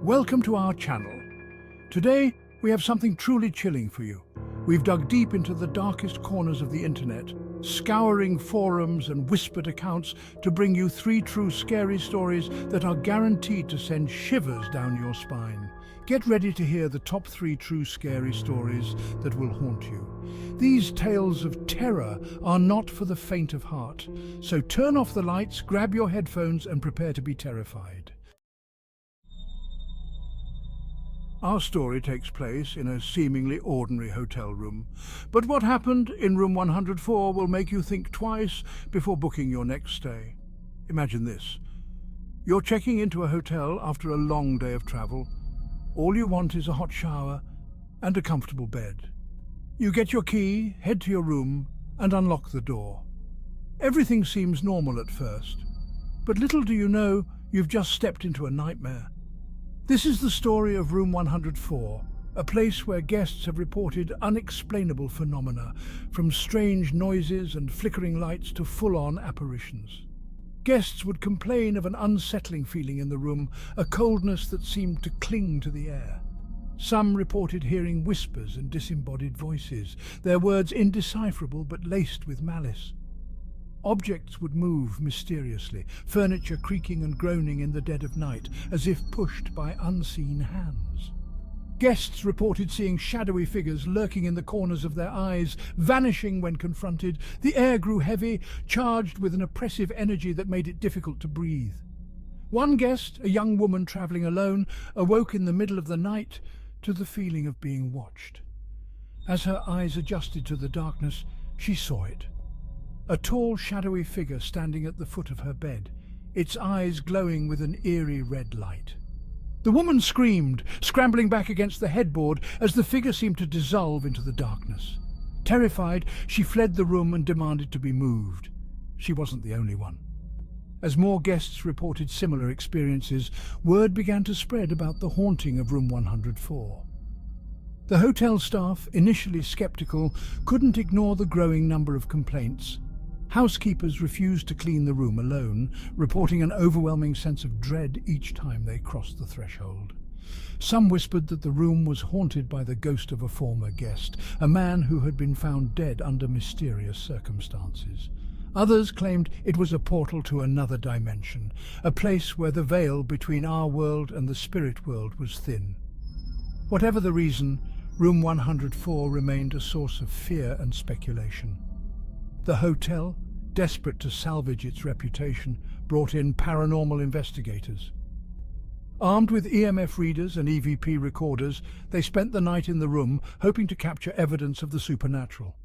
Welcome to our channel. Today, we have something truly chilling for you. We've dug deep into the darkest corners of the internet, scouring forums and whispered accounts to bring you 3 true scary stories that are guaranteed to send shivers down your spine. Get ready to hear the top 3 true scary stories that will haunt you. These tales of terror are not for the faint of heart, so turn off the lights, grab your headphones and prepare to be terrified. Our story takes place in a seemingly ordinary hotel room, but what happened in room 104 will make you think twice before booking your next stay. Imagine this. You're checking into a hotel after a long day of travel. All you want is a hot shower and a comfortable bed. You get your key, head to your room, and unlock the door. Everything seems normal at first, but little do you know, you've just stepped into a nightmare. This is the story of room 104, a place where guests have reported unexplainable phenomena, from strange noises and flickering lights to full-on apparitions. Guests would complain of an unsettling feeling in the room, a coldness that seemed to cling to the air. Some reported hearing whispers and disembodied voices, their words indecipherable but laced with malice. Objects would move mysteriously, furniture creaking and groaning in the dead of night, as if pushed by unseen hands. Guests reported seeing shadowy figures lurking in the corners of their eyes, vanishing when confronted. The air grew heavy, charged with an oppressive energy that made it difficult to breathe. One guest, a young woman traveling alone, awoke in the middle of the night to the feeling of being watched. As her eyes adjusted to the darkness, she saw it. A tall, shadowy figure standing at the foot of her bed, its eyes glowing with an eerie red light. The woman screamed, scrambling back against the headboard as the figure seemed to dissolve into the darkness. Terrified, she fled the room and demanded to be moved. She wasn't the only one. As more guests reported similar experiences, word began to spread about the haunting of room 104. The hotel staff, initially skeptical, couldn't ignore the growing number of complaints. Housekeepers refused to clean the room alone, reporting an overwhelming sense of dread each time they crossed the threshold. Some whispered that the room was haunted by the ghost of a former guest, a man who had been found dead under mysterious circumstances. Others claimed it was a portal to another dimension, a place where the veil between our world and the spirit world was thin. Whatever the reason, room 104 remained a source of fear and speculation. The hotel, desperate to salvage its reputation, brought in paranormal investigators. Armed with EMF readers and EVP recorders, they spent the night in the room, hoping to capture evidence of the supernatural.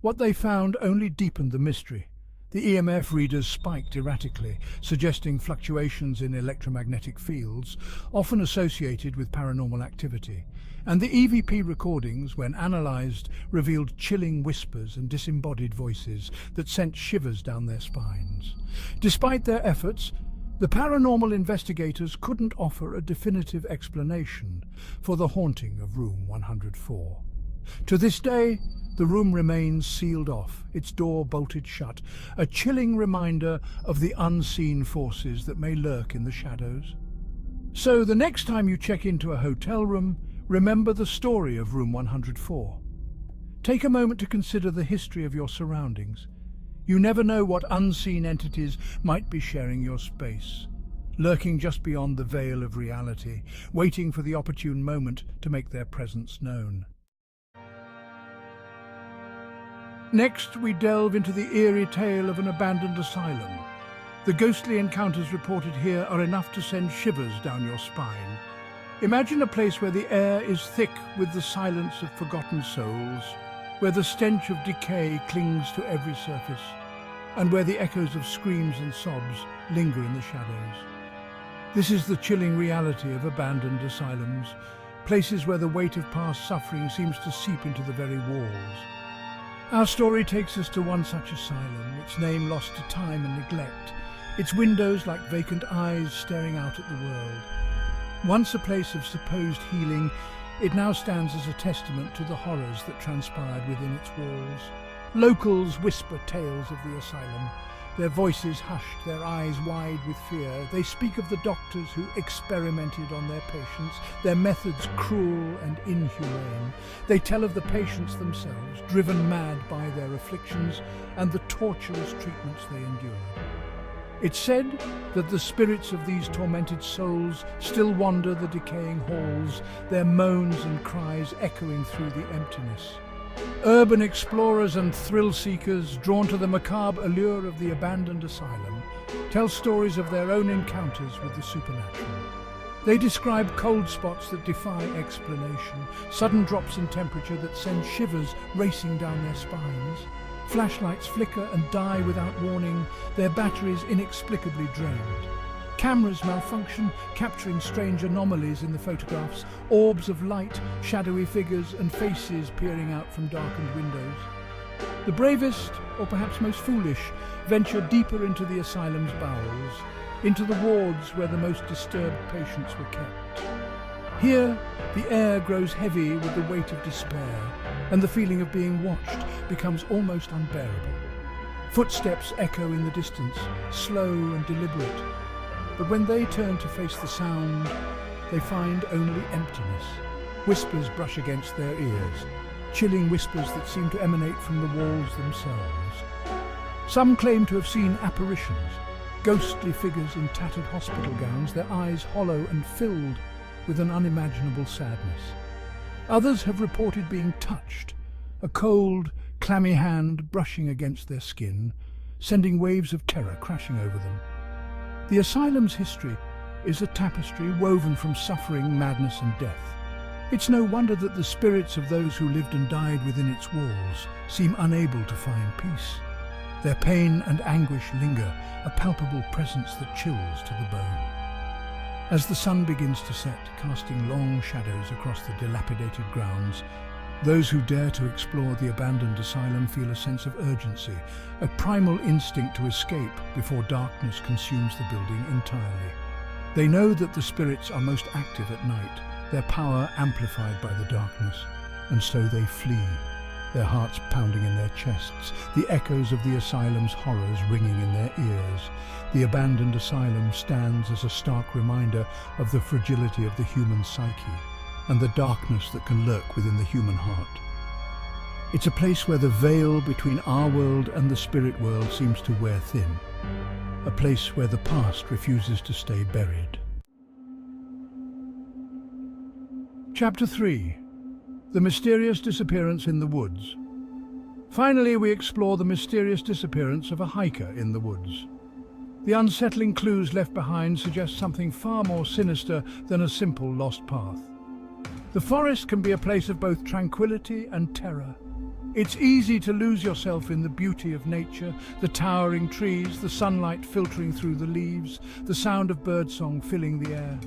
What they found only deepened the mystery. The EMF readers spiked erratically, suggesting fluctuations in electromagnetic fields, often associated with paranormal activity. And the EVP recordings, when analyzed, revealed chilling whispers and disembodied voices that sent shivers down their spines. Despite their efforts, the paranormal investigators couldn't offer a definitive explanation for the haunting of room 104. To this day, the room remains sealed off, its door bolted shut, a chilling reminder of the unseen forces that may lurk in the shadows. So the next time you check into a hotel room, remember the story of room 104. Take a moment to consider the history of your surroundings. You never know what unseen entities might be sharing your space, lurking just beyond the veil of reality, waiting for the opportune moment to make their presence known. Next, we delve into the eerie tale of an abandoned asylum. The ghostly encounters reported here are enough to send shivers down your spine. Imagine a place where the air is thick with the silence of forgotten souls, where the stench of decay clings to every surface, and where the echoes of screams and sobs linger in the shadows. This is the chilling reality of abandoned asylums, places where the weight of past suffering seems to seep into the very walls. Our story takes us to one such asylum, its name lost to time and neglect, its windows like vacant eyes staring out at the world. Once a place of supposed healing, it now stands as a testament to the horrors that transpired within its walls. Locals whisper tales of the asylum, Their voices hushed, their eyes wide with fear. They speak of the doctors who experimented on their patients, their methods cruel and inhumane. They tell of the patients themselves, driven mad by their afflictions and the torturous treatments they endured. It's said that the spirits of these tormented souls still wander the decaying halls, their moans and cries echoing through the emptiness. Urban explorers and thrill-seekers, drawn to the macabre allure of the abandoned asylum, tell stories of their own encounters with the supernatural. They describe cold spots that defy explanation, sudden drops in temperature that send shivers racing down their spines. Flashlights flicker and die without warning, their batteries inexplicably drained. Cameras malfunction, capturing strange anomalies in the photographs, orbs of light, shadowy figures and faces peering out from darkened windows. The bravest, or perhaps most foolish, venture deeper into the asylum's bowels, into the wards where the most disturbed patients were kept. Here, the air grows heavy with the weight of despair, and the feeling of being watched becomes almost unbearable. Footsteps echo in the distance, slow and deliberate. But when they turn to face the sound, they find only emptiness. Whispers brush against their ears, chilling whispers that seem to emanate from the walls themselves. Some claim to have seen apparitions, ghostly figures in tattered hospital gowns, their eyes hollow and filled with an unimaginable sadness. Others have reported being touched, a cold, clammy hand brushing against their skin, sending waves of terror crashing over them. The asylum's history is a tapestry woven from suffering, madness and death. It's no wonder that the spirits of those who lived and died within its walls seem unable to find peace. Their pain and anguish linger, a palpable presence that chills to the bone. As the sun begins to set, casting long shadows across the dilapidated grounds, those who dare to explore the abandoned asylum feel a sense of urgency, a primal instinct to escape before darkness consumes the building entirely. They know that the spirits are most active at night, their power amplified by the darkness, and so they flee, their hearts pounding in their chests, the echoes of the asylum's horrors ringing in their ears. The abandoned asylum stands as a stark reminder of the fragility of the human psyche, and the darkness that can lurk within the human heart. It's a place where the veil between our world and the spirit world seems to wear thin, a place where the past refuses to stay buried. Chapter 3. The Mysterious Disappearance in the Woods. Finally, we explore the mysterious disappearance of a hiker in the woods. The unsettling clues left behind suggest something far more sinister than a simple lost path. The forest can be a place of both tranquility and terror. It's easy to lose yourself in the beauty of nature, the towering trees, the sunlight filtering through the leaves, the sound of birdsong filling the air.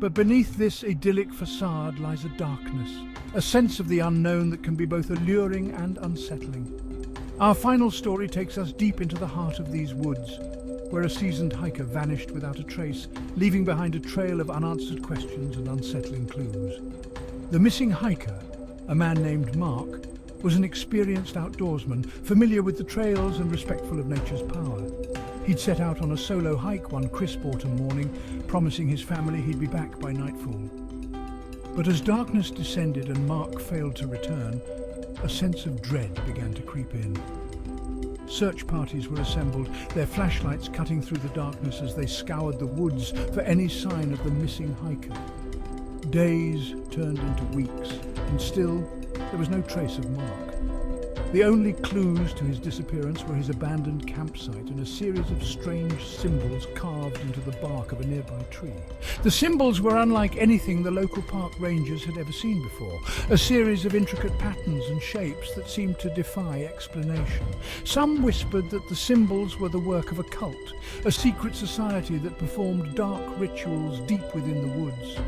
But beneath this idyllic facade lies a darkness, a sense of the unknown that can be both alluring and unsettling. Our final story takes us deep into the heart of these woods, where a seasoned hiker vanished without a trace, leaving behind a trail of unanswered questions and unsettling clues. The missing hiker, a man named Mark, was an experienced outdoorsman, familiar with the trails and respectful of nature's power. He'd set out on a solo hike one crisp autumn morning, promising his family he'd be back by nightfall. But as darkness descended and Mark failed to return, a sense of dread began to creep in. Search parties were assembled, their flashlights cutting through the darkness as they scoured the woods for any sign of the missing hiker. Days turned into weeks, and still there was no trace of Mark. The only clues to his disappearance were his abandoned campsite and a series of strange symbols carved into the bark of a nearby tree. The symbols were unlike anything the local park rangers had ever seen before, a series of intricate patterns and shapes that seemed to defy explanation. Some whispered that the symbols were the work of a cult, a secret society that performed dark rituals deep within the woods.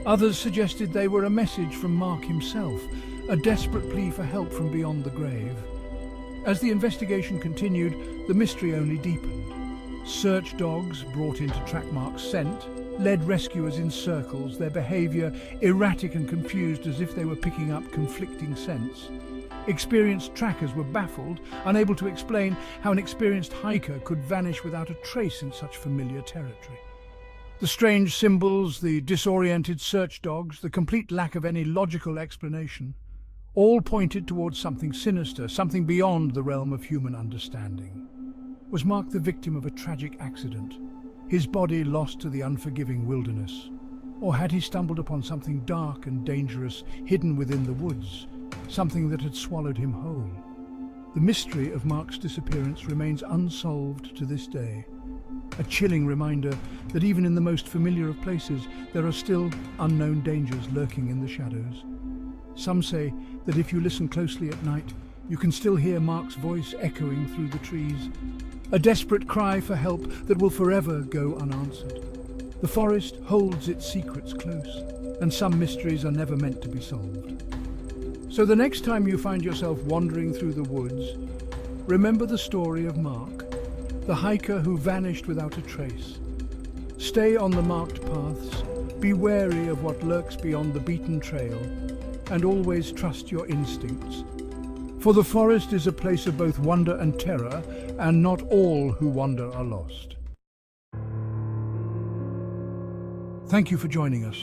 Others suggested they were a message from Mark himself, a desperate plea for help from beyond the grave. As the investigation continued, the mystery only deepened. Search dogs, brought in to track Mark's scent, led rescuers in circles, their behaviour erratic and confused as if they were picking up conflicting scents. Experienced trackers were baffled, unable to explain how an experienced hiker could vanish without a trace in such familiar territory. The strange symbols, the disoriented search dogs, the complete lack of any logical explanation, all pointed towards something sinister, something beyond the realm of human understanding. Was Mark the victim of a tragic accident, his body lost to the unforgiving wilderness? Or had he stumbled upon something dark and dangerous hidden within the woods, something that had swallowed him whole? The mystery of Mark's disappearance remains unsolved to this day, a chilling reminder that even in the most familiar of places, there are still unknown dangers lurking in the shadows. Some say that if you listen closely at night, you can still hear Mark's voice echoing through the trees, a desperate cry for help that will forever go unanswered. The forest holds its secrets close, and some mysteries are never meant to be solved. So the next time you find yourself wandering through the woods, remember the story of Mark, the hiker who vanished without a trace. Stay on the marked paths, be wary of what lurks beyond the beaten trail, and always trust your instincts. For the forest is a place of both wonder and terror, and not all who wander are lost. Thank you for joining us.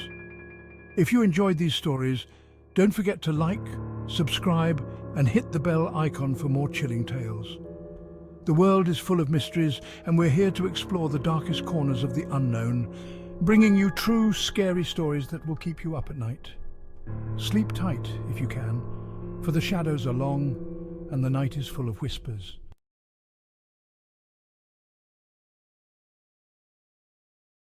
If you enjoyed these stories, don't forget to like, subscribe, and hit the bell icon for more chilling tales. The world is full of mysteries, and we're here to explore the darkest corners of the unknown, bringing you true, scary stories that will keep you up at night. Sleep tight if you can, for the shadows are long and the night is full of whispers.